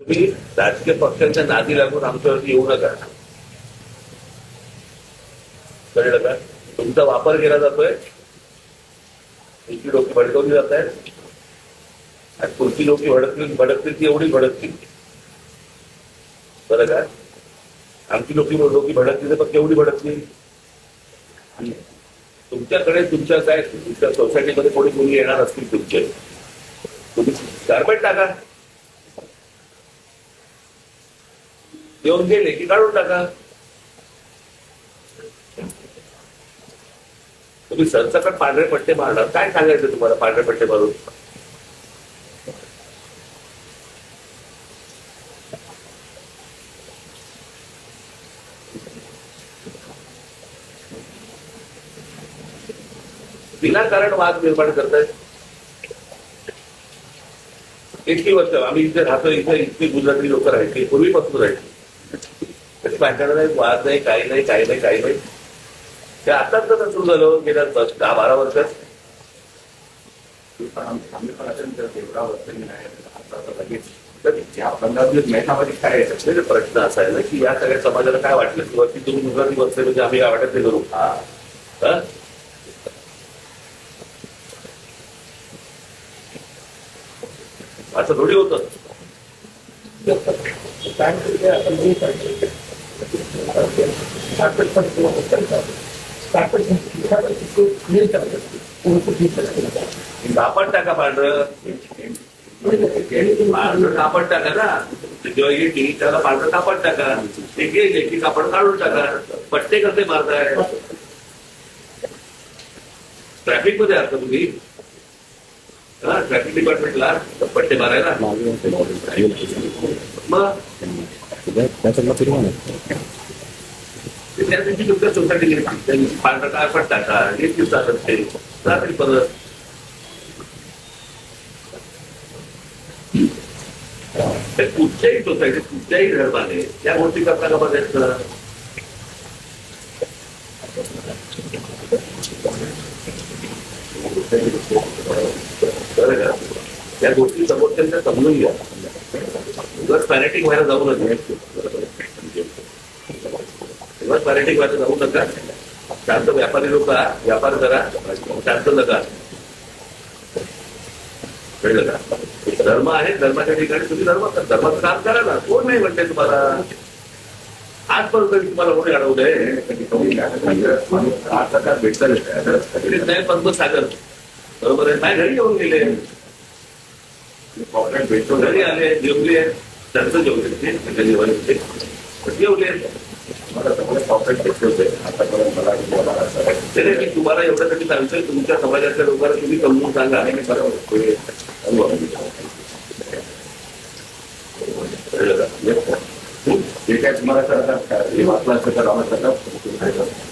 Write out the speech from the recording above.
तुम्ही राजकीय पक्षांच्या नादी लागून आमच्यावरती येऊ नका. कळलं का? तुमचा वापर केला जातोय, तुमची लोक भडकवली जात आहेत आणि पुढची लोक भडकतील ती एवढी भडकतील. बरं का? आमची लोक भडकतील तर केवढी भडकतील. तुमच्याकडे तुमच्या सोसायटीमध्ये कोणी मुली येणार असतील तुमचे, तुम्ही गारमेंट टाका, येऊन गेले की काढून टाका. तुम्ही सरसकट पांढरे पट्टे मारणार, काय सांगायचं तुम्हाला पांढरे पट्टे मारून? विनाकारण वाद निर्माण करतायत. इतकी वर्ष आम्ही इथे राहतो, इथे इतकी गुजराती लोक राहायची, पूर्वीपासून राहायची. भांडण नाही, वाद नाही, काही नाही. ते आताच तर सुरू झालं गेल्या 10-12 वर्षात. आम्ही पण अत्यंत देवरा वर्तनी नाही तर ज्या 15 दिवस महिन्यामध्ये काय म्हणजे प्रश्न असा आहे ना की या सगळ्या समाजाला काय वाटलं की वरती तुम्ही गुजराती वर्ष म्हणजे आम्ही काय वाटत ते करू. असं थोडी होतं. कापड टाका पांढरं कापड टाका ना. जेव्हा येईल त्याला पांढरं कापड टाका, ते गेले की कापड काढून टाका. पट्टे कसे मारताय? ट्रॅफिक मध्ये आहात का तुम्ही? ट्रॅफिक डिपार्टमेंटला पट्टे मारायला मग त्या दिवशी तुमच्या सोसायटी पांढरा कापड टाका, एक दिवसात असते रात्री परत. कुठच्याही सोसायटीत कुठच्याही धर्माने त्या गोष्टी करता का बघायचं. त्या गोष्टी समोरच्या समजून घ्या. उगाच पॅरेटिक व्हायला जाऊ नका. उगाच पॅरेटिक व्हायला जाऊ नका. शांत व्यापारी लोक व्यापार करा, शांत नका. कळलं का? धर्म आहे, धर्माच्या ठिकाणी तुम्ही धर्माचं काम करा ना. कोण नाही म्हणते तुम्हाला. आजपर्यंत तुम्हाला कोणी अडवलंय? नाही पण सागर बरोबर आहे. माझ्या घरी येऊन गेले, भेटतो, घरी आले, जेवले, त्यांचं जेवले, जेवले. तुम्हाला एवढ्यासाठी सांगतोय, तुमच्या समाजाच्या लोकांना तुम्ही समजून सांगा. जे काय तुम्हाला वाटलं असतं तर आम्हाला